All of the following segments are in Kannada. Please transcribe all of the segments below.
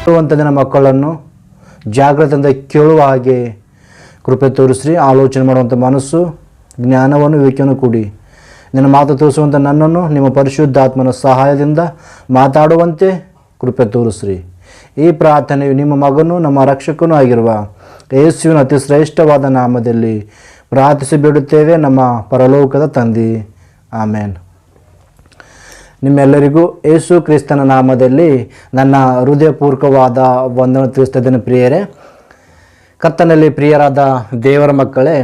ಕೇಳುವಂಥ ದಿನ ಮಕ್ಕಳನ್ನು ಜಾಗ್ರತೆಯಿಂದ ಕೇಳುವ ಹಾಗೆ ಕೃಪೆ ತೋರಿಸ್ರಿ. ಆಲೋಚನೆ ಮಾಡುವಂಥ ಮನಸ್ಸು, ಜ್ಞಾನವನ್ನು, ವಿವೇಕವನ್ನು ಕೊಡಿ. ನಿನ್ನ ಮಾತು ತೋರಿಸುವಂಥ ನನ್ನನ್ನು ನಿಮ್ಮ ಪರಿಶುದ್ಧಾತ್ಮನ ಸಹಾಯದಿಂದ ಮಾತಾಡುವಂತೆ ಕೃಪೆ ತೋರಿಸ್ರಿ. ಈ ಪ್ರಾರ್ಥನೆಯು ನಿಮ್ಮ ಮಗನೂ ನಮ್ಮ ರಕ್ಷಕನೂ ಆಗಿರುವ ಯೇಸುವಿನ ಅತಿ ಶ್ರೇಷ್ಠವಾದ ನಾಮದಲ್ಲಿ ಪ್ರಾರ್ಥಿಸಿ ಬಿಡುತ್ತೇವೆ, ನಮ್ಮ ಪರಲೋಕದ ತಂದೆ. ಆಮೇನ್. ನಿಮ್ಮೆಲ್ಲರಿಗೂ ಯೇಸು ಕ್ರಿಸ್ತನ ನಾಮದಲ್ಲಿ ನನ್ನ ಹೃದಯಪೂರ್ವಕವಾದ ವಂದನೆ ತಿಳಿಸ್ತಿದ್ದೇನೆ. ಪ್ರಿಯರೇ, ಕರ್ತನಲ್ಲಿ ಪ್ರಿಯರಾದ ದೇವರ ಮಕ್ಕಳೇ,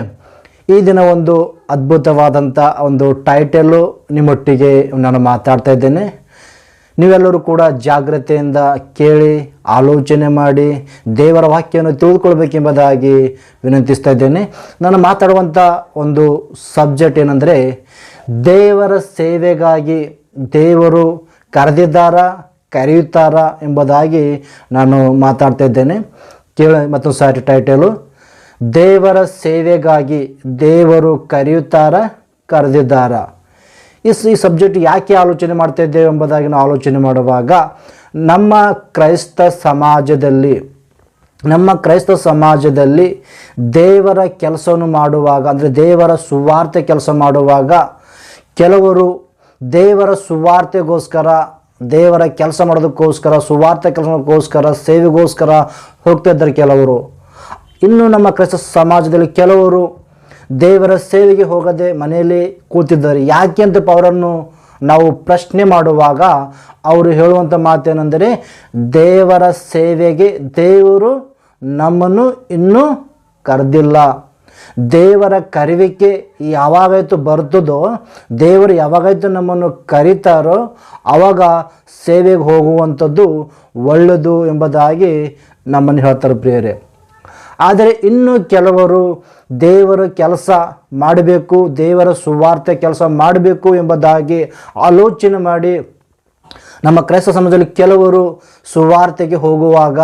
ಈ ದಿನ ಒಂದು ಅದ್ಭುತವಾದಂಥ ಒಂದು ಟೈಟಲು ನಿಮ್ಮೊಟ್ಟಿಗೆ ನಾನು ಮಾತಾಡ್ತಾ ಇದ್ದೇನೆ. ನೀವೆಲ್ಲರೂ ಕೂಡ ಜಾಗ್ರತೆಯಿಂದ ಕೇಳಿ ಆಲೋಚನೆ ಮಾಡಿ ದೇವರ ವಾಕ್ಯವನ್ನು ತಿಳಿದುಕೊಳ್ಬೇಕೆಂಬುದಾಗಿ ವಿನಂತಿಸ್ತಾ ಇದ್ದೇನೆ. ನಾನು ಮಾತಾಡುವಂಥ ಒಂದು ಸಬ್ಜೆಕ್ಟ್ ಏನಂದರೆ, ದೇವರ ಸೇವೆಗಾಗಿ ದೇವರು ಕರೆಯುತ್ತಾರ ಎಂಬುದಾಗಿ ನಾನು ಮಾತಾಡ್ತಾ ಇದ್ದೇನೆ. ಮತ್ತೊಂದು ಸಾರಿ ಟೈಟಲು, ದೇವರ ಸೇವೆಗಾಗಿ ದೇವರು ಕರೆದಿದ್ದಾರ. ಈ ಸಬ್ಜೆಕ್ಟ್ ಯಾಕೆ ಆಲೋಚನೆ ಮಾಡ್ತಾ ಇದ್ದೇವೆ ಎಂಬುದಾಗಿ ನಾವು ಆಲೋಚನೆ ಮಾಡುವಾಗ, ನಮ್ಮ ಕ್ರೈಸ್ತ ಸಮಾಜದಲ್ಲಿ ದೇವರ ಕೆಲಸವನ್ನು ಮಾಡುವಾಗ, ಅಂದರೆ ದೇವರ ಸುವಾರ್ತೆ ಕೆಲಸ ಮಾಡುವಾಗ, ಕೆಲವರು ದೇವರ ಸುವಾರ್ತೆಗೋಸ್ಕರ, ದೇವರ ಕೆಲಸ ಮಾಡೋದಕ್ಕೋಸ್ಕರ, ಸುವಾರ್ತೆ ಕೆಲಸಕ್ಕೋಸ್ಕರ, ಸೇವೆಗೋಸ್ಕರ ಹೋಗ್ತಾ ಇದ್ದಾರೆ ಕೆಲವರು. ಇನ್ನು ನಮ್ಮ ಕ್ರೈಸ್ತ ಸಮಾಜದಲ್ಲಿ ಕೆಲವರು ದೇವರ ಸೇವೆಗೆ ಹೋಗದೆ ಮನೆಯಲ್ಲಿ ಕೂತಿದ್ದಾರೆ. ಯಾಕೆ ಅಂತ ಅವರನ್ನು ನಾವು ಪ್ರಶ್ನೆ ಮಾಡುವಾಗ ಅವರು ಹೇಳುವಂಥ ಮಾತೇನೆಂದರೆ, ದೇವರ ಸೇವೆಗೆ ದೇವರು ನಮ್ಮನ್ನು ಇನ್ನೂ ಕರೆದಿಲ್ಲ. ದೇವರ ಕರೆಯುವಿಕೆ ಯಾವಾಗಾಯ್ತು ಬರ್ತದೋ, ದೇವರು ಯಾವಾಗಾಯ್ತು ನಮ್ಮನ್ನು ಕರೀತಾರೋ ಆವಾಗ ಸೇವೆಗೆ ಹೋಗುವಂಥದ್ದು ಒಳ್ಳೆಯದು ಎಂಬುದಾಗಿ ನಮ್ಮನ್ನು ಹೇಳ್ತಾರೆ ಪ್ರಿಯರೇ. ಆದರೆ ಇನ್ನು ಕೆಲವರು ದೇವರ ಕೆಲಸ ಮಾಡಬೇಕು, ದೇವರ ಸುವಾರ್ತೆ ಕೆಲಸ ಮಾಡಬೇಕು ಎಂಬುದಾಗಿ ಆಲೋಚನೆ ಮಾಡಿ ನಮ್ಮ ಕ್ರೈಸ್ತ ಸಮಾಜದಲ್ಲಿ ಕೆಲವರು ಸುವಾರ್ತೆಗೆ ಹೋಗುವಾಗ,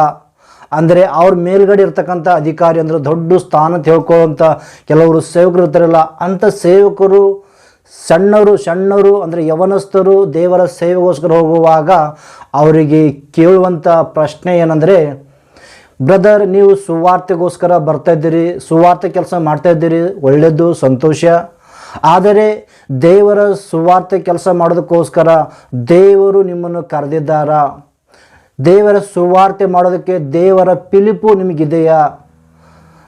ಅಂದರೆ ಅವ್ರ ಮೇಲ್ಗಡೆ ಇರ್ತಕ್ಕಂಥ ಅಧಿಕಾರಿ, ಅಂದರೆ ದೊಡ್ಡ ಸ್ಥಾನ ತಿಳ್ಕೊಳ್ಳುವಂಥ ಕೆಲವರು ಸೇವಕರು ಇರ್ತಾರಲ್ಲ, ಅಂಥ ಸೇವಕರು ಸಣ್ಣವರು ಅಂದರೆ ಯವನಸ್ಥರು ದೇವರ ಸೇವೆಗೋಸ್ಕರ ಹೋಗುವಾಗ ಅವರಿಗೆ ಕೇಳುವಂಥ ಪ್ರಶ್ನೆ ಏನಂದರೆ, ಬ್ರದರ್, ನೀವು ಸುವಾರ್ತೆಗೋಸ್ಕರ ಬರ್ತಾ ಇದ್ದೀರಿ, ಸುವಾರ್ತೆ ಕೆಲಸ ಮಾಡ್ತಾ ಇದ್ದೀರಿ, ಒಳ್ಳೆಯದು, ಸಂತೋಷ. ಆದರೆ ದೇವರ ಸುವಾರ್ತೆ ಕೆಲಸ ಮಾಡೋದಕ್ಕೋಸ್ಕರ ದೇವರು ನಿಮ್ಮನ್ನು ಕರೆದಿದ್ದಾರ? ದೇವರ ಸುವಾರ್ತೆ ಮಾಡೋದಕ್ಕೆ ದೇವರ ಪಿಲಿಪು ನಿಮಗಿದೆಯಾ?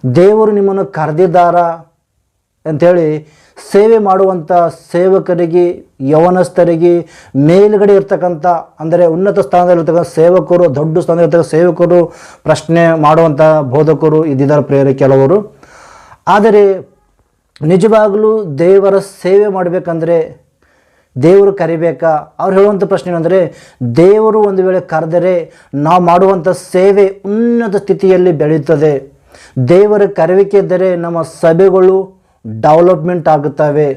ದೇವರು ನಿಮ್ಮನ್ನು ಕರೆದಿದ್ದಾರ ಅಂಥೇಳಿ ಸೇವೆ ಮಾಡುವಂಥ ಸೇವಕರಿಗೆ, ಯವನಸ್ಥರಿಗೆ, ಮೇಲುಗಡೆ ಇರ್ತಕ್ಕಂಥ ಅಂದರೆ ಉನ್ನತ ಸ್ಥಾನದಲ್ಲಿರ್ತಕ್ಕಂಥ ಸೇವಕರು, ದೊಡ್ಡ ಸ್ಥಾನದಲ್ಲಿರ್ತಕ್ಕಂಥ ಸೇವಕರು, ಪ್ರಶ್ನೆ ಮಾಡುವಂಥ ಬೋಧಕರು ಇದ್ದಿದ್ದಾರೆ ಪ್ರೇರೆ ಕೆಲವರು. ಆದರೆ ನಿಜವಾಗಲೂ ದೇವರ ಸೇವೆ ಮಾಡಬೇಕಂದ್ರೆ ದೇವರು ಕರಿಬೇಕಾ? ಅವ್ರು ಹೇಳುವಂಥ ಪ್ರಶ್ನೆ ಏನಂದರೆ, ದೇವರು ಒಂದು ವೇಳೆ ಕರೆದರೆ ನಾವು ಮಾಡುವಂಥ ಸೇವೆ ಉನ್ನತ ಸ್ಥಿತಿಯಲ್ಲಿ ಬೆಳೆಯುತ್ತದೆ. ದೇವರ ಕರೆಯುವಿಕೆ ಇದ್ದರೆ ನಮ್ಮ ಸಭೆಗಳು ಡೆವಲಪ್ಮೆಂಟ್ ಆಗುತ್ತವೆ.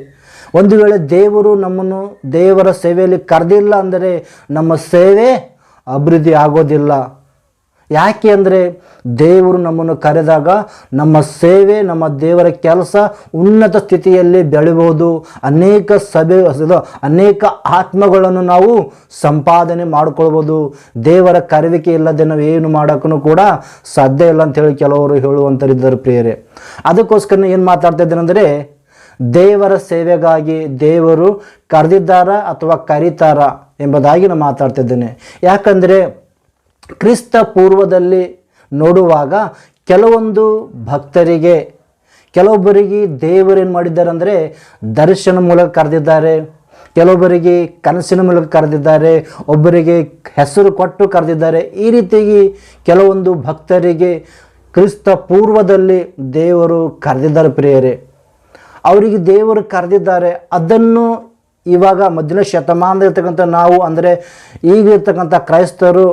ಒಂದು ವೇಳೆ ದೇವರು ನಮ್ಮನ್ನು ದೇವರ ಸೇವೆಯಲ್ಲಿ ಕರೆದಿಲ್ಲ ಅಂದರೆ ನಮ್ಮ ಸೇವೆ ಅಭಿವೃದ್ಧಿ ಆಗೋದಿಲ್ಲ. ಯಾಕೆ ಅಂದರೆ ದೇವರು ನಮ್ಮನ್ನು ಕರೆದಾಗ ನಮ್ಮ ಸೇವೆ, ನಮ್ಮ ದೇವರ ಕೆಲಸ ಉನ್ನತ ಸ್ಥಿತಿಯಲ್ಲಿ ಬೆಳೆಯಬಹುದು. ಅನೇಕ ಆತ್ಮಗಳನ್ನು ನಾವು ಸಂಪಾದನೆ ಮಾಡ್ಕೊಳ್ಬೋದು. ದೇವರ ಕರೆಯುವಿಕೆ ಇಲ್ಲದೆ ನಾವು ಏನು ಮಾಡೋಕ್ಕೂ ಕೂಡ ಸಾಧ್ಯ ಇಲ್ಲ ಅಂಥೇಳಿ ಕೆಲವರು ಹೇಳುವಂಥರಿದ್ದಾರೆ ಪ್ರಿಯರೇ. ಅದಕ್ಕೋಸ್ಕರ ಏನು ಮಾತಾಡ್ತಾ ಇದ್ದೇನೆಂದರೆ, ದೇವರ ಸೇವೆಗಾಗಿ ದೇವರು ಕರೆದಿದ್ದಾರ ಅಥವಾ ಕರೀತಾರ ಎಂಬುದಾಗಿ ನಾನು ಮಾತಾಡ್ತಿದ್ದೇನೆ. ಯಾಕಂದರೆ ಕ್ರಿಸ್ತ ಪೂರ್ವದಲ್ಲಿ ನೋಡುವಾಗ ಕೆಲವೊಂದು ಭಕ್ತರಿಗೆ, ಕೆಲವೊಬ್ಬರಿಗೆ ದೇವರೇನು ಮಾಡಿದ್ದಾರೆ ಅಂದರೆ ದರ್ಶನ ಮೂಲಕ ಕರೆದಿದ್ದಾರೆ, ಕೆಲವೊಬ್ಬರಿಗೆ ಕನಸಿನ ಮೂಲಕ ಕರೆದಿದ್ದಾರೆ, ಒಬ್ಬರಿಗೆ ಹೆಸರು ಕೊಟ್ಟು ಕರೆದಿದ್ದಾರೆ. ಈ ರೀತಿಯಾಗಿ ಕೆಲವೊಂದು ಭಕ್ತರಿಗೆ ಕ್ರಿಸ್ತ ಪೂರ್ವದಲ್ಲಿ ದೇವರು ಕರೆದಿದ್ದಾರೆ ಪ್ರಿಯರೇ. ಅವರಿಗೆ ದೇವರು ಕರೆದಿದ್ದಾರೆ. ಅದನ್ನು ಇವಾಗ ಮೊದಲನೇ ಶತಮಾನದಲ್ಲಿರ್ತಕ್ಕಂಥ ನಾವು, ಅಂದರೆ ಈಗಿರ್ತಕ್ಕಂಥ ಕ್ರೈಸ್ತರು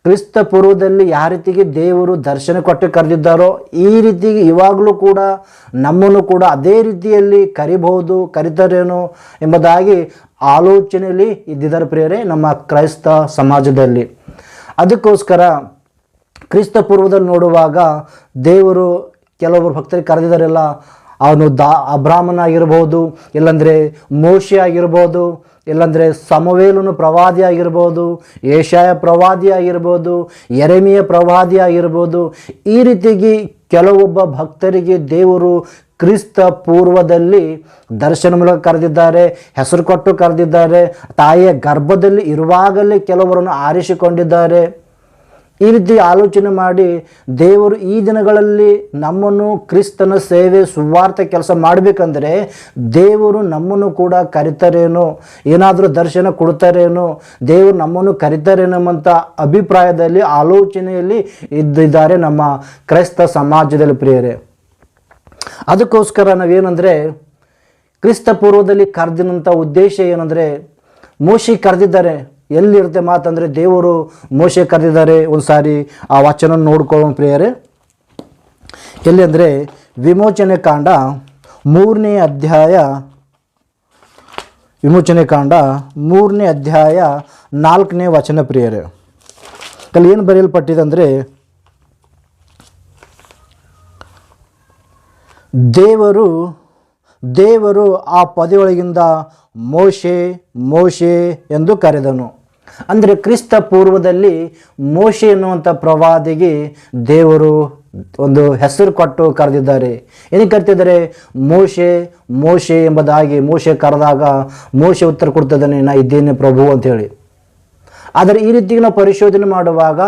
ಕ್ರಿಸ್ತ ಪೂರ್ವದಲ್ಲಿ ಯಾವ ರೀತಿಗೆ ದೇವರು ದರ್ಶನ ಕೊಟ್ಟು ಕರೆದಿದ್ದಾರೋ ಈ ರೀತಿಗೆ ಇವಾಗಲೂ ಕೂಡ ನಮ್ಮನ್ನು ಕೂಡ ಅದೇ ರೀತಿಯಲ್ಲಿ ಕರೀತಾರೇನೋ ಎಂಬುದಾಗಿ ಆಲೋಚನೆಯಲ್ಲಿ ಇದ್ದಿದ್ದಾರೆ ಪ್ರಿಯರೇ ನಮ್ಮ ಕ್ರೈಸ್ತ ಸಮಾಜದಲ್ಲಿ. ಅದಕ್ಕೋಸ್ಕರ ಕ್ರಿಸ್ತ ಪೂರ್ವದಲ್ಲಿ ನೋಡುವಾಗ ದೇವರು ಕೆಲವೊಬ್ಬರು ಭಕ್ತರಿಗೆ ಕರೆದಿದ್ದಾರಲ್ಲ, ಅವನು ಅಬ್ರಾಮನ ಆಗಿರ್ಬೋದು, ಇಲ್ಲಾಂದರೆ ಮೋಶೆ ಆಗಿರ್ಬೋದು, ಇಲ್ಲಾಂದರೆ ಸಮವೇಲನು ಪ್ರವಾದಿ ಆಗಿರ್ಬೋದು, ಯೆಶಾಯ ಪ್ರವಾದಿ ಆಗಿರ್ಬೋದು, ಯೆರೆಮೀಯ ಪ್ರವಾದಿ ಆಗಿರ್ಬೋದು. ಈ ರೀತಿಯಾಗಿ ಕೆಲವೊಬ್ಬ ಭಕ್ತರಿಗೆ ದೇವರು ಕ್ರಿಸ್ತ ಪೂರ್ವದಲ್ಲಿ ದರ್ಶನ ಮೂಲಕ ಕರೆದಿದ್ದಾರೆ, ಹೆಸರು ಕೊಟ್ಟು ಕರೆದಿದ್ದಾರೆ. ತಾಯಿಯ ಗರ್ಭದಲ್ಲಿ ಇರುವಾಗಲೇ ಕೆಲವರನ್ನು ಆರಿಸಿಕೊಂಡಿದ್ದಾರೆ. ಈ ರೀತಿ ಆಲೋಚನೆ ಮಾಡಿ ದೇವರು ಈ ದಿನಗಳಲ್ಲಿ ನಮ್ಮನ್ನು ಕ್ರಿಸ್ತನ ಸೇವೆ ಸುವಾರ್ಥ ಕೆಲಸ ಮಾಡಬೇಕಂದ್ರೆ ದೇವರು ನಮ್ಮನ್ನು ಕೂಡ ಕರಿತಾರೇನೋ, ಏನಾದರೂ ದರ್ಶನ ಕೊಡ್ತಾರೇನೋ, ದೇವರು ನಮ್ಮನ್ನು ಕರಿತಾರೇನೋ ಎಂಬಂಥ ಅಭಿಪ್ರಾಯದಲ್ಲಿ ಆಲೋಚನೆಯಲ್ಲಿ ಇದ್ದಿದ್ದಾರೆ ನಮ್ಮ ಕ್ರೈಸ್ತ ಸಮಾಜದಲ್ಲಿ ಪ್ರಿಯರೇ. ಅದಕ್ಕೋಸ್ಕರ ನಾವೇನಂದರೆ ಕ್ರಿಸ್ತ ಪೂರ್ವದಲ್ಲಿ ಕರೆದಿನಂಥ ಉದ್ದೇಶ ಏನಂದರೆ, ಮೋಶೆ ಕರೆದಿದ್ದಾರೆ. ಎಲ್ಲಿರುತ್ತೆ ಮಾತಂದರೆ ದೇವರು ಮೋಶೆ ಕರೆದಿದ್ದಾರೆ. ಒಂದು ಸಾರಿ ಆ ವಚನ ನೋಡ್ಕೊಳ್ಳೋಣ ಪ್ರಿಯರೇ. ಎಲ್ಲಿ ಅಂದರೆ ವಿಮೋಚನೆ ಕಾಂಡ 3ನೇ ಅಧ್ಯಾಯ, ವಿಮೋಚನೆ ಕಾಂಡ 3ನೇ ಅಧ್ಯಾಯ 4ನೇ ವಚನ ಪ್ರಿಯರೇ. ಅಲ್ಲಿ ಏನು ಬರೆಯಲ್ಪಟ್ಟಿದೆ ಅಂದರೆ, ದೇವರು ಆ ಪದೆಯೊಳಗಿಂದ ಮೋಶೆ ಮೋಶೆ ಎಂದು ಕರೆದನು. ಅಂದರೆ ಕ್ರಿಸ್ತ ಪೂರ್ವದಲ್ಲಿ ಮೋಶೆ ಎನ್ನುವಂಥ ಪ್ರವಾದಿಗೆ ದೇವರು ಒಂದು ಹೆಸರು ಕೊಟ್ಟು ಕರೆದಿದ್ದಾರೆ. ಏನಕ್ಕೆ ಕರೆದಿದ್ದಾರೆ? ಮೋಶೆ ಮೋಶೆ ಎಂಬುದಾಗಿ. ಮೋಶೆ ಕರೆದಾಗ ಮೋಶೆ ಉತ್ತರ ಕೊಡ್ತಿದ್ದಾನೆ, ನಾ ಇದ್ದೇನೆ ಪ್ರಭು ಅಂಥೇಳಿ. ಆದರೆ ಈ ರೀತಿ ನಾವು ಪರಿಶೋಧನೆ ಮಾಡುವಾಗ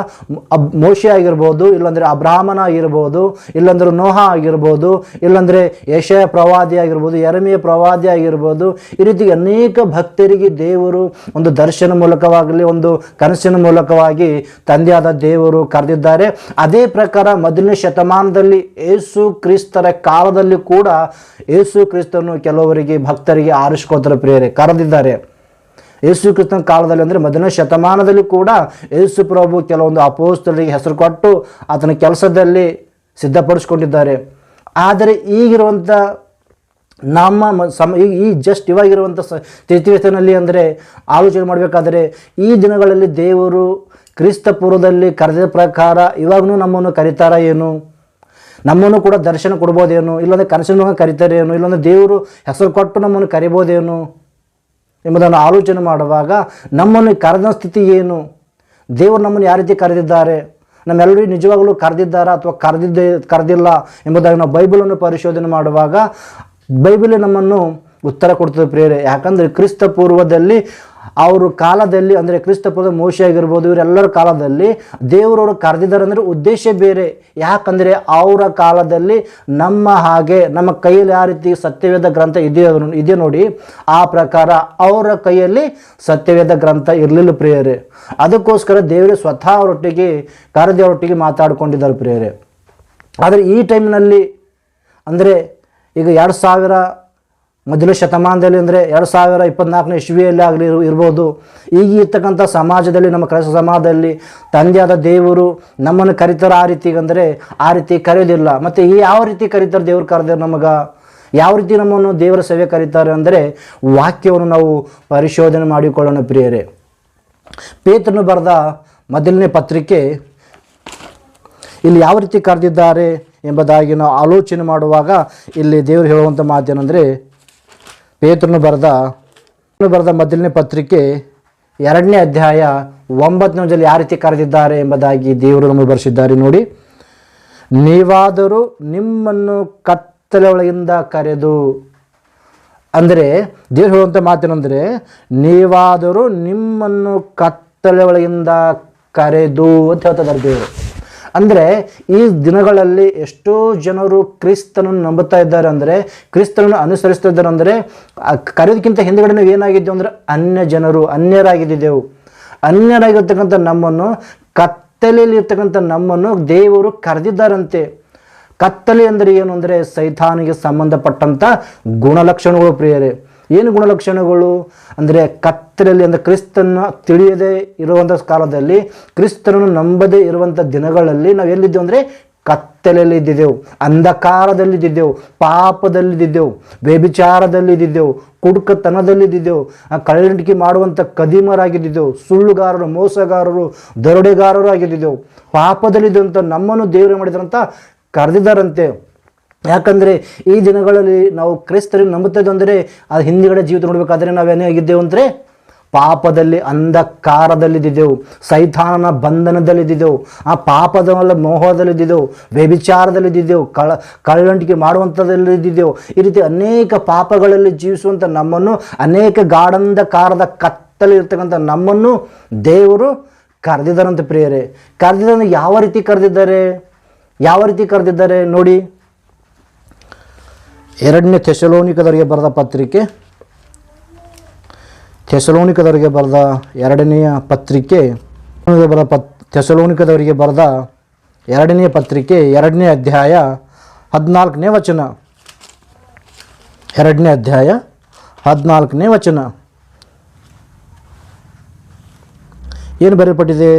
ಮೋಶೆ ಆಗಿರ್ಬೋದು, ಇಲ್ಲಾಂದರೆ ಅಬ್ರಾಹ್ಮನ ಆಗಿರ್ಬೋದು, ಇಲ್ಲಾಂದ್ರೆ ನೋಹ ಆಗಿರ್ಬೋದು, ಇಲ್ಲಾಂದರೆ ಯೆಶಾಯ ಪ್ರವಾದಿ ಆಗಿರ್ಬೋದು, ಯೆರೆಮೀಯ ಪ್ರವಾದಿ ಆಗಿರ್ಬೋದು, ಈ ರೀತಿ ಅನೇಕ ಭಕ್ತರಿಗೆ ದೇವರು ಒಂದು ದರ್ಶನ ಮೂಲಕವಾಗಲಿ, ಒಂದು ಕನಸಿನ ಮೂಲಕವಾಗಿ ತಂದೆಯಾದ ದೇವರು ಕರೆದಿದ್ದಾರೆ. ಅದೇ ಪ್ರಕಾರ ಮೊದಲನೇ ಶತಮಾನದಲ್ಲಿ ಯೇಸು ಕ್ರಿಸ್ತರ ಕಾಲದಲ್ಲಿ ಕೂಡ ಯೇಸು ಕ್ರಿಸ್ತನು ಕೆಲವರಿಗೆ ಭಕ್ತರಿಗೆ ಆರಿಸ್ಕೊಳ್ತಾರೆ ಪ್ರಿಯರೇ, ಕರೆದಿದ್ದಾರೆ. ಯೇಸು ಕ್ರಿಸ್ತನ ಕಾಲದಲ್ಲಿ ಅಂದರೆ ಮೊದಲನೇ ಶತಮಾನದಲ್ಲಿ ಕೂಡ ಯೇಸು ಪ್ರಭು ಕೆಲವೊಂದು ಅಪೊಸ್ತಲರಿಗೆ ಹೆಸರು ಕೊಟ್ಟು ಆತನ ಕೆಲಸದಲ್ಲಿ ಸಿದ್ಧಪಡಿಸ್ಕೊಂಡಿದ್ದಾರೆ. ಆದರೆ ಈಗಿರುವಂಥ ನಮ್ಮ ಈ ಜಸ್ಟ್ ಇವಾಗಿರುವಂಥ ಸ್ಥಿತಿಗತಿಯಲ್ಲಿ ಅಂದರೆ ಆಲೋಚನೆ ಮಾಡಬೇಕಾದರೆ, ಈ ದಿನಗಳಲ್ಲಿ ದೇವರು ಕ್ರಿಸ್ತ ಪೂರ್ವದಲ್ಲಿ ಕರೆದ ಪ್ರಕಾರ ಇವಾಗೂ ನಮ್ಮನ್ನು ಕರೀತಾರ ಏನು, ನಮ್ಮನ್ನು ಕೂಡ ದರ್ಶನ ಕೊಡ್ಬೋದೇನು, ಇಲ್ಲಾಂದರೆ ಕನಸಿನ ಕರೀತಾರೇನು, ಇಲ್ಲಾಂದರೆ ದೇವರು ಹೆಸರು ಕೊಟ್ಟು ನಮ್ಮನ್ನು ಕರಿಬೋದೇನು ಎಂಬುದನ್ನು ಆಲೋಚನೆ ಮಾಡುವಾಗ ನಮ್ಮನ್ನು ಕರೆದ ಸ್ಥಿತಿ ಏನು, ದೇವರು ನಮ್ಮನ್ನು ಯಾವ ರೀತಿ ಕರೆದಿದ್ದಾರೆ, ನಮ್ಮೆಲ್ಲರಿಗೂ ನಿಜವಾಗಲೂ ಕರೆದಿದ್ದಾರಾ ಅಥವಾ ಕರೆದಿಲ್ಲ ಎಂಬುದಾಗಿ ನಾವು ಬೈಬಲನ್ನು ಪರಿಶೋಧನೆ ಮಾಡುವಾಗ ಬೈಬಲೇ ನಮ್ಮನ್ನು ಉತ್ತರ ಕೊಡ್ತದೆ ಪ್ರಿಯರೇ. ಯಾಕಂದರೆ ಕ್ರಿಸ್ತ ಪೂರ್ವದಲ್ಲಿ ಅವ್ರ ಕಾಲದಲ್ಲಿ ಅಂದರೆ ಕ್ರಿಸ್ತ ಪೂರ್ವ ಮೋಶೆ ಆಗಿರ್ಬೋದು, ಇವರೆಲ್ಲರ ಕಾಲದಲ್ಲಿ ದೇವರವರು ಕರೆದಿದ್ದಾರೆ ಅಂದರೆ ಉದ್ದೇಶ ಬೇರೆ. ಯಾಕಂದರೆ ಅವರ ಕಾಲದಲ್ಲಿ ನಮ್ಮ ಹಾಗೆ ನಮ್ಮ ಕೈಯಲ್ಲಿ ಯಾವ ರೀತಿ ಸತ್ಯವೇದ ಗ್ರಂಥ ಇದೆ ನೋಡಿ, ಆ ಪ್ರಕಾರ ಅವರ ಕೈಯಲ್ಲಿ ಸತ್ಯವೇದ ಗ್ರಂಥ ಇರಲಿಲ್ಲ ಪ್ರಿಯರೇ. ಅದಕ್ಕೋಸ್ಕರ ದೇವರೇ ಸ್ವತಃ ಅವರೊಟ್ಟಿಗೆ ಅವರೊಟ್ಟಿಗೆ ಮಾತಾಡಿಕೊಂಡಿದ್ದಾರೆ ಪ್ರಿಯರೇ. ಆದರೆ ಈ ಟೈಮ್ನಲ್ಲಿ ಅಂದರೆ ಈಗ 2000 ಮೊದಲ ಶತಮಾನದಲ್ಲಿ ಅಂದರೆ 2024ನೇ ಇಸ್ವಿಯಲ್ಲಿ ಆಗಲಿ ಇರ್ಬೋದು, ಈಗ ಇರ್ತಕ್ಕಂಥ ಸಮಾಜದಲ್ಲಿ, ನಮ್ಮ ಕ್ರೈಸ್ತ ಸಮಾಜದಲ್ಲಿ ತಂದೆಯಾದ ದೇವರು ನಮ್ಮನ್ನು ಕರೀತಾರೆ ಆ ರೀತಿಗೆ ಅಂದರೆ ಆ ರೀತಿ ಕರೆಯೋದಿಲ್ಲ. ಮತ್ತು ಯಾವ ರೀತಿ ಕರೀತಾರೆ ದೇವರು ಕರೆದ ನಮಗೆ, ಯಾವ ರೀತಿ ನಮ್ಮನ್ನು ದೇವರ ಸೇವೆ ಕರೀತಾರೆ ಅಂದರೆ ವಾಕ್ಯವನ್ನು ನಾವು ಪರಿಶೋಧನೆ ಮಾಡಿಕೊಳ್ಳೋಣ ಪ್ರಿಯರೇ. ಪೇತ್ರನು ಬರೆದ ಮೊದಲನೇ ಪತ್ರಿಕೆ ಇಲ್ಲಿ ಯಾವ ರೀತಿ ಕರೆದಿದ್ದಾರೆ ಎಂಬುದಾಗಿ ನಾವು ಆಲೋಚನೆ ಮಾಡುವಾಗ ಇಲ್ಲಿ ದೇವರು ಹೇಳುವಂಥ ಮಾತೇನೆಂದರೆ, ಪೇತ್ರನು ಬರೆದ ಮೊದಲನೇ ಪತ್ರಿಕೆ 2ನೇ ಅಧ್ಯಾಯ 9ನೇ ಯಾವ ರೀತಿ ಕರೆದಿದ್ದಾರೆ ಎಂಬುದಾಗಿ ದೇವರು ನಮಗೆ ಬರೆಸಿದ್ದಾರೆ ನೋಡಿ. ನೀವಾದರೂ ನಿಮ್ಮನ್ನು ಕತ್ತಲೆ ಒಳಗಿಂದ ಕರೆದು, ಅಂದರೆ ದೇವರು ಹೇಳುವಂಥ ಮಾತೇನೆಂದರೆ, ನೀವಾದರೂ ನಿಮ್ಮನ್ನು ಕತ್ತಲೆ ಒಳಗಿಂದ ಕರೆದು ಅಂತ ಹೇಳ್ತಿದ್ದಾರೆ ದೇವರು. ಅಂದರೆ ಈ ದಿನಗಳಲ್ಲಿ ಎಷ್ಟೋ ಜನರು ಕ್ರಿಸ್ತನನ್ನು ನಂಬುತ್ತಾ ಇದ್ದಾರೆ, ಅಂದರೆ ಕ್ರಿಸ್ತನನ್ನು ಅನುಸರಿಸ್ತಾ ಇದ್ದಾರೆ. ಅಂದರೆ ಕರೆಯೋದಕ್ಕಿಂತ ಹಿಂದುಗಡೆ ನಾವು ಏನಾಗಿದ್ದೇವೆ ಅಂದರೆ ಅನ್ಯರಾಗಿದ್ದೆವು. ಅನ್ಯರಾಗಿರ್ತಕ್ಕಂಥ ನಮ್ಮನ್ನು, ಕತ್ತಲೆಯಲ್ಲಿ ಇರ್ತಕ್ಕಂಥ ನಮ್ಮನ್ನು ದೇವರು ಕರೆದಿದ್ದಾರಂತೆ. ಕತ್ತಲೆ ಅಂದರೆ ಏನು ಅಂದರೆ ಸೈತಾನಿಗೆ ಸಂಬಂಧಪಟ್ಟಂಥ ಗುಣಲಕ್ಷಣಗಳು ಪ್ರಿಯರೇ. ಏನು ಗುಣಲಕ್ಷಣಗಳು ಅಂದರೆ ಕತ್ತಲೆಯಲ್ಲಿ ಅಂದರೆ ಕ್ರಿಸ್ತನ ತಿಳಿಯದೇ ಇರುವಂಥ ಕಾಲದಲ್ಲಿ, ಕ್ರಿಸ್ತನನ್ನು ನಂಬದೇ ಇರುವಂಥ ದಿನಗಳಲ್ಲಿ ನಾವು ಎಲ್ಲಿದ್ದೆವು ಅಂದರೆ ಕತ್ತಲೆಯಲ್ಲಿ ಇದ್ದಿದ್ದೆವು, ಅಂಧಕಾರದಲ್ಲಿ ಇದ್ದಿದ್ದೆವು, ಪಾಪದಲ್ಲಿ ಇದ್ದಿದ್ದೆವು, ವ್ಯಭಿಚಾರದಲ್ಲಿ ಇದ್ದಿದ್ದೆವು, ಕುಡುಕತನದಲ್ಲಿ ಇದ್ದಿದ್ದೆವು, ಕಳ್ಳಂಟಿಕೆ ಮಾಡುವಂಥ ಕದಿಮರಾಗಿದ್ದೆವು, ಸುಳ್ಳುಗಾರರು, ಮೋಸಗಾರರು, ದರೋಡೆಗಾರರು ಆಗಿದ್ದಿದ್ದೆವು. ಪಾಪದಲ್ಲಿದ್ದಂಥ ನಮ್ಮನ್ನು ದೇವರು ಮಾಡಿದ್ರಂತ ಕರೆದಿದ್ದಾರಂತೆ. ಯಾಕಂದರೆ ಈ ದಿನಗಳಲ್ಲಿ ನಾವು ಕ್ರೈಸ್ತರಿಗೆ ನಂಬುತ್ತೇವೆ ಅಂದರೆ ಅದು ಹಿಂದುಗಡೆ ಜೀವಿತ ನೋಡಬೇಕಾದ್ರೆ ನಾವೇನಾಗಿದ್ದೆವು ಅಂದರೆ ಪಾಪದಲ್ಲಿ, ಅಂಧಕಾರದಲ್ಲಿದ್ದೆವು, ಸೈತಾನನ ಬಂಧನದಲ್ಲಿದ್ದೆವು, ಆ ಪಾಪದ ಮೋಹದಲ್ಲಿದ್ದೆವು, ವ್ಯಭಿಚಾರದಲ್ಲಿದ್ದೆವು, ಕಳ್ಳಂಟಿಕೆ ಮಾಡುವಂಥದ್ದಲ್ಲಿದ್ದೆವು. ಈ ರೀತಿ ಅನೇಕ ಪಾಪಗಳಲ್ಲಿ ಜೀವಿಸುವಂಥ ನಮ್ಮನ್ನು, ಅನೇಕ ಗಾಢಂಧಕಾರದ ಕತ್ತಲೆ ಇರ್ತಕ್ಕಂಥ ನಮ್ಮನ್ನು ದೇವರು ಕರೆದಿದ್ದಾರಂತೆ ಪ್ರಿಯರೇ. ಕರೆದಿದ್ದಾರೆ. ಯಾವ ರೀತಿ ಕರೆದಿದ್ದಾರೆ? ಯಾವ ರೀತಿ ಕರೆದಿದ್ದಾರೆ ನೋಡಿ. 2ನೇ ಥೆಸಲೋನಿಕದವರಿಗೆ ಬರೆದ ಪತ್ರಿಕೆ, ಥೆಸಲೋನಿಕದವರಿಗೆ ಬರೆದ 2ನೆಯ ಪತ್ರಿಕೆ, ಥೆಸಲೋನಿಕದವರಿಗೆ ಬರೆದ 2ನೇ ಪತ್ರಿಕೆ 2ನೇ ಅಧ್ಯಾಯ 14ನೇ ವಚನ. 2ನೇ ಅಧ್ಯಾಯ 14ನೇ ವಚನ ಏನು ಬರೆಯಲ್ಪಟ್ಟಿದೆ?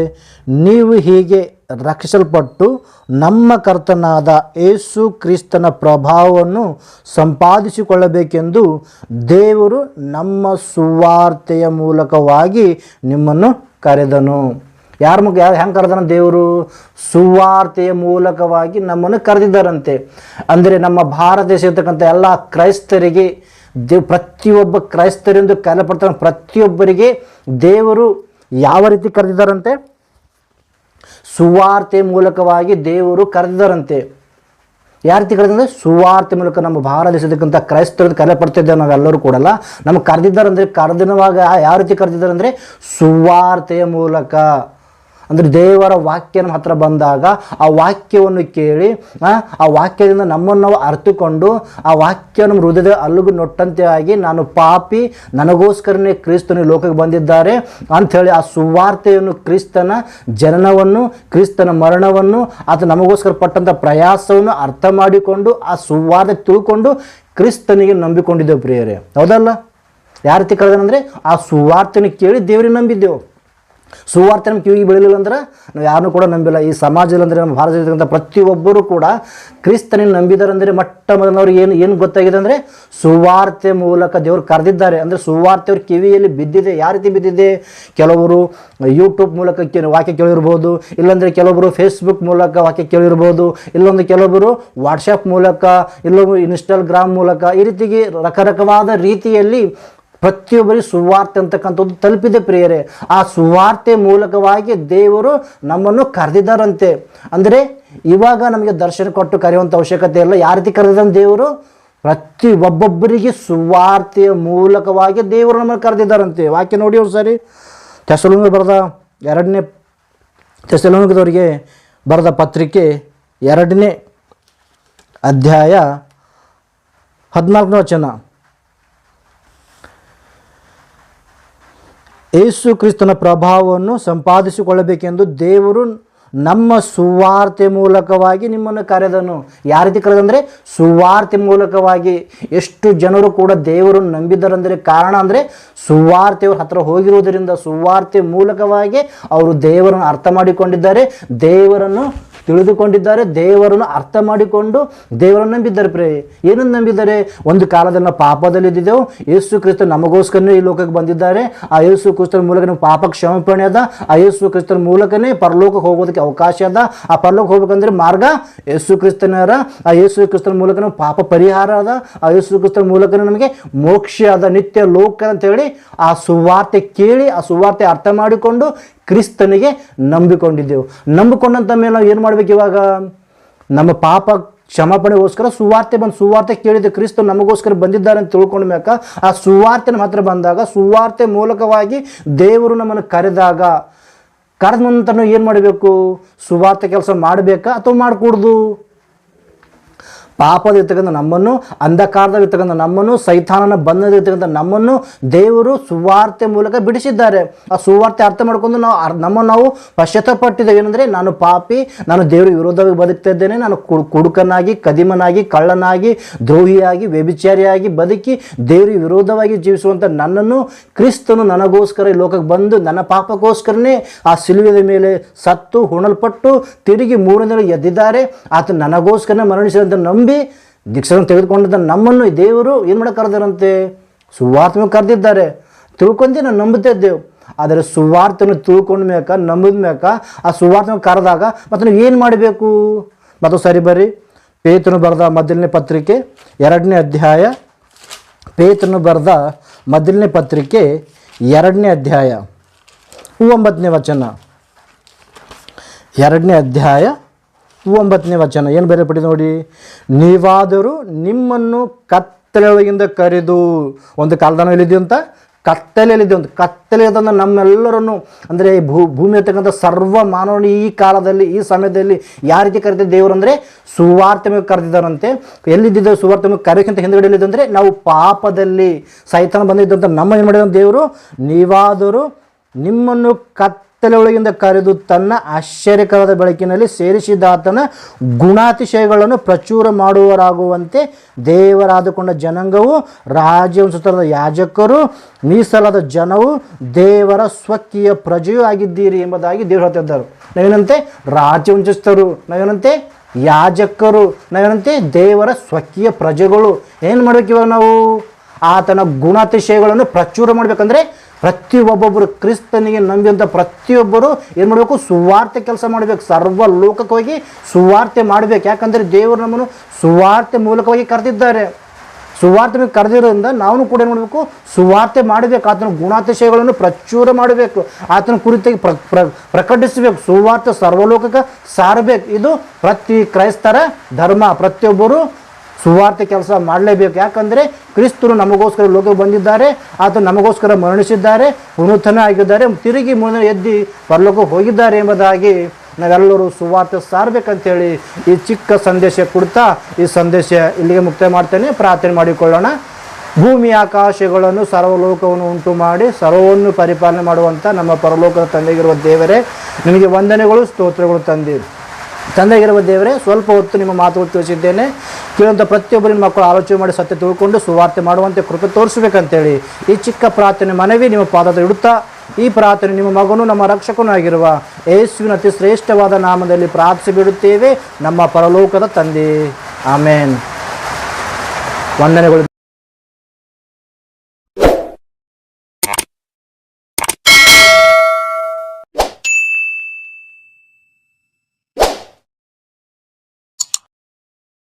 ನೀವು ಹೀಗೆ ರಕ್ಷಿಸಲ್ಪಟ್ಟು ನಮ್ಮ ಕರ್ತನಾದ ಯೇಸು ಕ್ರಿಸ್ತನ ಪ್ರಭಾವವನ್ನು ಸಂಪಾದಿಸಿಕೊಳ್ಳಬೇಕೆಂದು ದೇವರು ನಮ್ಮ ಸುವಾರ್ತೆಯ ಮೂಲಕವಾಗಿ ನಿಮ್ಮನ್ನು ಕರೆದನು. ಹೆಂಗೆ ಕರೆದನ ದೇವರು? ಸುವಾರ್ತೆಯ ಮೂಲಕವಾಗಿ ನಮ್ಮನ್ನು ಕರೆದಿದ್ದಾರಂತೆ. ಅಂದರೆ ನಮ್ಮ ಭಾರತ ದೇಶ ಇರ್ತಕ್ಕಂಥ ಎಲ್ಲ ಕ್ರೈಸ್ತರಿಗೆ, ಪ್ರತಿಯೊಬ್ಬ ಕ್ರೈಸ್ತರೆಂದು ಕರೆಯಲ್ಪಡ್ತಾನೆ ಪ್ರತಿಯೊಬ್ಬರಿಗೆ ದೇವರು ಯಾವ ರೀತಿ ಕರೆದಿದ್ದಾರಂತೆ? ಸುವಾರ್ತೆ ಮೂಲಕವಾಗಿ ದೇವರು ಕರೆದಿದ್ದಾರಂತೆ. ಯಾವ ರೀತಿ ಕರೆದಂದರೆ ಸುವಾರ್ತೆ ಮೂಲಕ. ನಮ್ಮ ಭಾರತ ದೇಶದಕ್ಕಂಥ ಕ್ರೈಸ್ತರು ಕರೆಯಲ್ಪಡ್ತಿದ್ದೇವೆ ನಾವೆಲ್ಲರೂ ಕೂಡಲ್ಲ. ನಮಗೆ ಕರೆದಿದ್ದಾರಂದರೆ, ಕರೆದಿರುವಾಗ ಯಾವ ರೀತಿ ಕರೆದಿದ್ದಾರಂದರೆ ಸುವಾರ್ತೆಯ ಮೂಲಕ. ಅಂದರೆ ದೇವರ ವಾಕ್ಯ ನಮ್ಮ ಹತ್ರ ಬಂದಾಗ ಆ ವಾಕ್ಯವನ್ನು ಕೇಳಿ ಆ ವಾಕ್ಯದಿಂದ ನಮ್ಮನ್ನು ನಾವು ಅರ್ಥಕೊಂಡು ಆ ವಾಕ್ಯ ನಮ್ಮ ಹೃದಯದ ಅಲ್ಲುಗು ನೊಟ್ಟಂತೆ ಆಗಿ, ನಾನು ಪಾಪಿ, ನನಗೋಸ್ಕರನೇ ಕ್ರಿಸ್ತನು ಲೋಕಕ್ಕೆ ಬಂದಿದ್ದಾರೆ ಅಂಥೇಳಿ ಆ ಸುವಾರ್ತೆಯನ್ನು, ಕ್ರಿಸ್ತನ ಜನನವನ್ನು, ಕ್ರಿಸ್ತನ ಮರಣವನ್ನು, ಆತ ನಮಗೋಸ್ಕರ ಪಟ್ಟಂಥ ಪ್ರಯಾಸವನ್ನು ಅರ್ಥ ಮಾಡಿಕೊಂಡು ಆ ಸುವಾರ್ತೆ ತಿಳ್ಕೊಂಡು ಕ್ರಿಸ್ತನಿಗೆ ನಂಬಿಕೊಂಡಿದ್ದೆವು ಪ್ರಿಯರೇ. ಹೌದಲ್ಲ? ಯಾವ ರೀತಿ ಕಳೆದನಂದರೆ ಆ ಸುವಾರ್ತೆನ ಕೇಳಿ ದೇವರಿಗೆ ನಂಬಿದ್ದೆವು. ಸುವಾರ್ತೆ ನಮ್ಮ ಕಿವಿಗೆ ಬೆಳಿಲಿಲ್ಲ ಅಂದ್ರೆ ನಾವು ಯಾರನ್ನೂ ಕೂಡ ನಂಬಿಲ್ಲ. ಈ ಸಮಾಜದಲ್ಲಿ ಅಂದರೆ ನಮ್ಮ ಭಾರತದಲ್ಲಿರ್ತಕ್ಕಂಥ ಪ್ರತಿಯೊಬ್ಬರೂ ಕೂಡ ಕ್ರಿಸ್ತನಿಗೆ ನಂಬಿದ್ದಾರೆ. ಅಂದರೆ ಮೊಟ್ಟ ಮೊದಲನವ್ರಿಗೆ ಏನು ಗೊತ್ತಾಗಿದೆ ಅಂದರೆ ಸುವಾರ್ತೆ ಮೂಲಕ ದೇವರು ಕರೆದಿದ್ದಾರೆ. ಅಂದರೆ ಸುವಾರ್ತೆ ಅವ್ರ ಕಿವಿಯಲ್ಲಿ ಬಿದ್ದಿದೆ. ಯಾವ ರೀತಿ ಬಿದ್ದಿದೆ? ಕೆಲವರು ಯೂಟ್ಯೂಬ್ ಮೂಲಕ ವಾಕ್ಯ ಕೇಳಿರ್ಬೋದು, ಇಲ್ಲಾಂದರೆ ಕೆಲವರು ಫೇಸ್ಬುಕ್ ಮೂಲಕ ವಾಕ್ಯ ಕೇಳಿರ್ಬೋದು, ಇಲ್ಲೊಂದು ಕೆಲವರು ವಾಟ್ಸಪ್ ಮೂಲಕ, ಇಲ್ಲೊಂದು ಇನ್ಸ್ಟಾಗ್ರಾಮ್ ಮೂಲಕ, ಈ ರೀತಿಗೆ ರಕರಕವಾದ ರೀತಿಯಲ್ಲಿ ಪ್ರತಿಯೊಬ್ಬರಿಗೆ ಸುವಾರ್ತೆ ಅಂತಕ್ಕಂಥದ್ದು ತಲುಪಿದೆ ಪ್ರಿಯರೇ. ಆ ಸುವಾರ್ತೆ ಮೂಲಕವಾಗಿ ದೇವರು ನಮ್ಮನ್ನು ಕರೆದಿದ್ದಾರಂತೆ. ಅಂದರೆ ಇವಾಗ ನಮಗೆ ದರ್ಶನ ಕೊಟ್ಟು ಕರೆಯುವಂಥ ಅವಶ್ಯಕತೆ ಇಲ್ಲ. ಯಾವ ರೀತಿ ಕರೆದಿದ್ದಾನೆ ದೇವರು? ಪ್ರತಿ ಒಬ್ಬೊಬ್ಬರಿಗೆ ಸುವಾರ್ತೆಯ ಮೂಲಕವಾಗಿ ದೇವರು ನಮ್ಮನ್ನು ಕರೆದಿದ್ದಾರಂತೆ. ವಾಕ್ಯ ನೋಡಿ ಒಂದು ಸರಿ. ಥೆಸಲೋನಿಕದವರಿಗೆ ಬರೆದ 2ನೇ ಥೆಸಲೋನಿಕದವರಿಗೆ ಬರೆದ ಪತ್ರಿಕೆ 2ನೇ ಅಧ್ಯಾಯ 14ನೇ ವಚನ. ಯೇಸು ಕ್ರಿಸ್ತನ ಪ್ರಭಾವವನ್ನು ಸಂಪಾದಿಸಿಕೊಳ್ಳಬೇಕೆಂದು ದೇವರು ನಮ್ಮ ಸುವಾರ್ತೆ ಮೂಲಕವಾಗಿ ನಿಮ್ಮನ್ನು ಕರೆದನು. ಯಾವ ರೀತಿ ಕರೆದಂದರೆ ಸುವಾರ್ತೆ ಮೂಲಕವಾಗಿ. ಎಷ್ಟು ಜನರು ಕೂಡ ದೇವರನ್ನು ನಂಬಿದ್ದಾರಂದರೆ ಕಾರಣ ಅಂದರೆ ಸುವಾರ್ತೆಯವ್ರ ಹತ್ರ ಹೋಗಿರುವುದರಿಂದ, ಸುವಾರ್ತೆ ಮೂಲಕವಾಗಿ ಅವರು ದೇವರನ್ನು ಅರ್ಥ ಮಾಡಿಕೊಂಡಿದ್ದಾರೆ, ದೇವರನ್ನು ತಿಳಿದುಕೊಂಡಿದ್ದಾರೆ, ದೇವರನ್ನು ಅರ್ಥ ಮಾಡಿಕೊಂಡು ದೇವರನ್ನು ನಂಬಿದ್ದಾರೆ. ಏನನ್ನು ನಂಬಿದ್ದಾರೆ? ಒಂದು ಕಾಲದಲ್ಲಿ ನಾವು ಪಾಪದಲ್ಲಿದ್ದೆವು, ಯೇಸು ಕ್ರಿಸ್ತ ನಮಗೋಸ್ಕರನೇ ಈ ಲೋಕಕ್ಕೆ ಬಂದಿದ್ದಾರೆ. ಆ ಯೇಸು ಕ್ರಿಸ್ತನ ಮೂಲಕ ನಮ್ಮ ಪಾಪ ಕ್ಷಮಾಪಣೆ ಅದ. ಆ ಯೇಸು ಕ್ರಿಸ್ತನ ಮೂಲಕನೇ ಪರಲೋಕಕ್ಕೆ ಹೋಗೋದಕ್ಕೆ ಅವಕಾಶ ಅದ. ಆ ಪರಲೋಕ ಹೋಗ್ಬೇಕಂದ್ರೆ ಮಾರ್ಗ ಯೇಸು ಕ್ರಿಸ್ತನರ. ಆ ಯೇಸು ಕ್ರಿಸ್ತನ ಮೂಲಕ ನಮ್ಮ ಪಾಪ ಪರಿಹಾರ ಅದ. ಆ ಯೇಸು ಕ್ರಿಸ್ತನ ಮೂಲಕನೇ ನಮಗೆ ಮೋಕ್ಷ ಅದ, ನಿತ್ಯ ಲೋಕ ಅಂತೇಳಿ ಆ ಸುವಾರ್ತೆ ಕೇಳಿ, ಆ ಸುವಾರ್ತೆ ಅರ್ಥ ಮಾಡಿಕೊಂಡು ಕ್ರಿಸ್ತನಿಗೆ ನಂಬಿಕೊಂಡಿದ್ದೆವು. ನಂಬಿಕೊಂಡಂತ ಮೇಲೆ ನಾವು ಏನು ಮಾಡ್ಬೇಕು? ಇವಾಗ ನಮ್ಮ ಪಾಪ ಕ್ಷಮಾಪಣೆಗೋಸ್ಕರ ಸುವಾರ್ತೆ ಕೇಳಿದೆ. ಕ್ರಿಸ್ತ ನಮಗೋಸ್ಕರ ಬಂದಿದ್ದಾರೆ ಅಂತ ತಿಳ್ಕೊಂಡ ಮ್ಯಾಕ ಆ ಸುವಾರ್ತೆ ನಮ್ಮ ಹತ್ರ ಬಂದಾಗ, ಸುವಾರ್ತೆ ಮೂಲಕವಾಗಿ ದೇವರು ನಮ್ಮನ್ನು ಕರೆದಾಗ, ಕರೆದ ನಂತರ ಏನು ಮಾಡಬೇಕು? ಸುವಾರ್ತೆ ಕೆಲಸ ಮಾಡಬೇಕಾ ಅಥವಾ ಮಾಡಿಕೊಡ್ದು? ಪಾಪದಲ್ಲಿರ್ತಕ್ಕಂಥ ನಮ್ಮನ್ನು, ಅಂಧಕಾರದಲ್ಲಿರ್ತಕ್ಕಂಥ ನಮ್ಮನ್ನು, ಸೈತಾನನ ಬಂಧನದಲ್ಲಿರ್ತಕ್ಕಂಥ ನಮ್ಮನ್ನು ದೇವರು ಸುವಾರ್ತೆ ಮೂಲಕ ಬಿಡಿಸಿದ್ದಾರೆ. ಆ ಸುವಾರ್ತೆ ಅರ್ಥ ಮಾಡ್ಕೊಂಡು ನಾವು ಪಶ್ಚಾತ್ತಾಪಟ್ಟಿದ್ದೇವೆ. ಏನಂದರೆ ನಾನು ಪಾಪಿ, ನಾನು ದೇವರಿಗೆ ವಿರೋಧವಾಗಿ ಬದುಕ್ತಾ ಇದ್ದೇನೆ, ನಾನು ಕುಡುಕನಾಗಿ, ಕದಿಮನಾಗಿ, ಕಳ್ಳನಾಗಿ, ದ್ರೋಹಿಯಾಗಿ, ವ್ಯಭಿಚಾರಿಯಾಗಿ ಬದುಕಿ ದೇವರಿಗೆ ವಿರೋಧವಾಗಿ ಜೀವಿಸುವಂಥ ನನ್ನನ್ನು ಕ್ರಿಸ್ತನು ನನಗೋಸ್ಕರ ಈ ಲೋಕಕ್ಕೆ ಬಂದು ನನ್ನ ಪಾಪಕ್ಕೋಸ್ಕರನೇ ಆ ಸಿಲುವೆಯ ಮೇಲೆ ಸತ್ತು ಹುಣಲ್ಪಟ್ಟು ತಿರುಗಿ 3ನೇ ದಿನ ಎದ್ದಿದ್ದಾರೆ. ಆತ ನನಗೋಸ್ಕರ ಮರಣಿಸಿದಂತ ನಂಬಿ ದೀಕ್ಷೆಯನ್ನು ತೆಗೆದುಕೊಂಡಿದ್ದ ನಮ್ಮನ್ನು ದೇವರು ಏನು ಮಾಡಕ್ಕೆ ಕರೆದಾರಂತೆ? ಸುವಾರ್ತೆ ಕರೆದಿದ್ದಾರೆ. ತಿಳ್ಕೊಂಡೆ ನಾವು ನಂಬುತ್ತಾ ಇದ್ದೇವೆ. ಆದರೆ ಸುವಾರ್ತೆಯನ್ನು ತಿಳ್ಕೊಂಡ ಮ್ಯಾಕ, ನಂಬಿದ ಮ್ಯಾಕ ಆ ಸುವಾರ್ತೆ ಕರೆದಾಗ ಮತ್ತೆ ನಾವು ಏನು ಮಾಡಬೇಕು? ಮತ್ತು ಸರಿ ಬರ್ರಿ, ಪೇತ್ರನು ಬರೆದ ಮೊದಲನೇ ಪತ್ರಿಕೆ 2ನೇ ಅಧ್ಯಾಯ, ಪೇತ್ರನು ಬರೆದ ಮೊದಲನೇ ಪತ್ರಿಕೆ 2ನೇ ಅಧ್ಯಾಯ 9ನೇ ವಚನ. 2ನೇ ಅಧ್ಯಾಯ 9ನೇ ವಚನ ಏನು ಬರೆಯಲ್ಪಟ್ಟಿದೆ ನೋಡಿ. ನೀವಾದರೂ ನಿಮ್ಮನ್ನು ಕತ್ತಲೆಯೊಳಗಿಂದ ಕರೆದು, ಒಂದು ಕಾಲದಾನ ಎಲ್ಲಿದ್ದೀವಿ ಅಂತ, ಕತ್ತಲೆಯಲ್ಲಿದ್ದೀವಿ ಅಂತ. ಕತ್ತಲೆಯದನ್ನು ನಮ್ಮೆಲ್ಲರನ್ನು ಅಂದರೆ ಭೂಮಿ ಇರ್ತಕ್ಕಂಥ ಸರ್ವ ಮಾನವನು ಈ ಕಾಲದಲ್ಲಿ, ಈ ಸಮಯದಲ್ಲಿ ಯಾವ ರೀತಿ ಕರೆದಿದ್ದ ದೇವರು ಅಂದರೆ ಸುವಾರ್ತೆಗೆ ಕರೆದಿದ್ದಾರಂತೆ. ಎಲ್ಲಿದ್ದಿದ್ದೇವೆ ಸುವಾರ್ತೆಗೆ ಕರೆಯೋಕ್ಕಿಂತ ಹಿಂದುಗಡೆ ಎಲ್ಲಿದ್ದು ಅಂದರೆ ನಾವು ಪಾಪದಲ್ಲಿ ಸೈತಾನ ಬಂದಿದ್ದಂತ ನಮ್ಮ ಏನು ಮಾಡಿದ ದೇವರು, ನೀವಾದರೂ ನಿಮ್ಮನ್ನು ಕತ್ತಲೆಯೊಳಗಿಂದ ಕರೆದು ತನ್ನ ಆಶ್ಚರ್ಯಕರದ ಬೆಳಕಿನಲ್ಲಿ ಸೇರಿಸಿದಾತನ ಗುಣಾತಿಶಯಗಳನ್ನು ಪ್ರಚುರ ಮಾಡುವರಾಗುವಂತೆ ದೇವರಾದುಕೊಂಡ ಜನಾಂಗವು, ರಾಜ್ಯವಂಶಸ್ಥರಾದ ಯಾಜಕರು, ಮೀಸಲಾದ ಜನವು, ದೇವರ ಸ್ವಕೀಯ ಪ್ರಜೆಯೂ ಆಗಿದ್ದೀರಿ ಎಂಬುದಾಗಿ ದೇವರು ಹೇಳ್ತಿದ್ದಾರೆ. ನಾವೇನಂತೆ ರಾಜ್ಯವಂಶಸ್ಥರು, ನಾವೇನಂತೆ ಯಾಜಕರು, ನಾವೇನಂತೆ ದೇವರ ಸ್ವಕೀಯ ಪ್ರಜೆಗಳು. ಏನು ಮಾಡ್ಬೇಕು ಇವಾಗ ನಾವು? ಆತನ ಗುಣಾತಿಶಯಗಳನ್ನು ಪ್ರಚುರ ಮಾಡಬೇಕಂದ್ರೆ ಪ್ರತಿಯೊಬ್ಬೊಬ್ಬರು ಕ್ರಿಸ್ತನಿಗೆ ನಂಬಿದಂಥ ಪ್ರತಿಯೊಬ್ಬರು ಏನು ಮಾಡಬೇಕು? ಸುವಾರ್ತೆ ಕೆಲಸ ಮಾಡಬೇಕು. ಸರ್ವ ಲೋಕಕ್ಕೆ ಹೋಗಿ ಸುವಾರ್ತೆ ಮಾಡಬೇಕು. ಯಾಕಂದರೆ ದೇವರು ನಮ್ಮನ್ನು ಸುವಾರ್ತೆ ಮೂಲಕವಾಗಿ ಕರೆದಿದ್ದಾರೆ. ಸುವಾರ್ತೆ ಕರೆದಿರೋದ್ರಿಂದ ನಾವು ಕೂಡ ಏನು ಮಾಡಬೇಕು? ಸುವಾರ್ತೆ ಮಾಡಬೇಕು. ಆತನ ಗುಣಾತಿಶಯಗಳನ್ನು ಪ್ರಚುರ ಮಾಡಬೇಕು. ಆತನ ಕುರಿತಾಗಿ ಪ್ರಕಟಿಸಬೇಕು. ಸುವಾರ್ತೆ ಸರ್ವಲೋಕಕ್ಕೆ ಸಾರಬೇಕು. ಇದು ಪ್ರತಿ ಕ್ರೈಸ್ತರ ಧರ್ಮ. ಪ್ರತಿಯೊಬ್ಬರು ಸುವಾರ್ತೆ ಕೆಲಸ ಮಾಡಲೇಬೇಕು. ಯಾಕಂದರೆ ಕ್ರಿಸ್ತರು ನಮಗೋಸ್ಕರ ಲೋಕಕ್ಕೆ ಬಂದಿದ್ದಾರೆ. ಆತ ನಮಗೋಸ್ಕರ ಮರಣಿಸಿದ್ದಾರೆ, ಪುನರುತ್ಥಾನ ಆಗಿದ್ದಾರೆ, ತಿರುಗಿ ಮುಂದೆ ಎದ್ದು ಪರಲೋಕಕ್ಕೆ ಹೋಗಿದ್ದಾರೆ ಎಂಬುದಾಗಿ ನಾವೆಲ್ಲರೂ ಸುವಾರ್ತೆ ಸಾರಬೇಕಂತೇಳಿ ಈ ಚಿಕ್ಕ ಸಂದೇಶ ಕೊಡ್ತಾ ಈ ಸಂದೇಶ ಇಲ್ಲಿಗೆ ಮುಕ್ತಾಯ ಮಾಡ್ತೇನೆ. ಪ್ರಾರ್ಥನೆ ಮಾಡಿಕೊಳ್ಳೋಣ. ಭೂಮಿ ಆಕಾಶಗಳನ್ನು ಸರ್ವಲೋಕವನ್ನು ಉಂಟು ಮಾಡಿ ಸರ್ವವನ್ನು ಪರಿಪಾಲನೆ ಮಾಡುವಂಥ ನಮ್ಮ ಪರಲೋಕದ ತಂದೆಗಿರುವ ದೇವರೇ, ನಿಮಗೆ ವಂದನೆಗಳು, ಸ್ತೋತ್ರಗಳು ತಂದೆಗಿರುವ ದೇವರೇ. ಸ್ವಲ್ಪ ಹೊತ್ತು ನಿಮ್ಮ ಮಾತುಗಳು ತಿಳಿಸಿದ್ದೇನೆ. ಕೇಳುವಂಥ ಪ್ರತಿಯೊಬ್ಬರಿನ ಮಕ್ಕಳು ಆಲೋಚನೆ ಮಾಡಿ ಸತ್ಯ ತಿಳ್ಕೊಂಡು ಸುವಾರ್ತೆ ಮಾಡುವಂತೆ ಕೃಪೆ ತೋರಿಸಬೇಕಂತೇಳಿ ಈ ಚಿಕ್ಕ ಪ್ರಾರ್ಥನೆ ಮನವಿ ನಿಮ್ಮ ಪಾದದ ಇಡುತ್ತಾ ಈ ಪ್ರಾರ್ಥನೆ ನಿಮ್ಮ ಮಗನು ನಮ್ಮ ರಕ್ಷಕನೂ ಆಗಿರುವ ಯೇಸುವಿನ ಅತಿ ಶ್ರೇಷ್ಠವಾದ ನಾಮದಲ್ಲಿ ಪ್ರಾರ್ಥಿಸಿ ಬಿಡುತ್ತೇವೆ, ನಮ್ಮ ಪರಲೋಕದ ತಂದೆ. ಆಮೇನ್. ವಂದನೆಗಳು.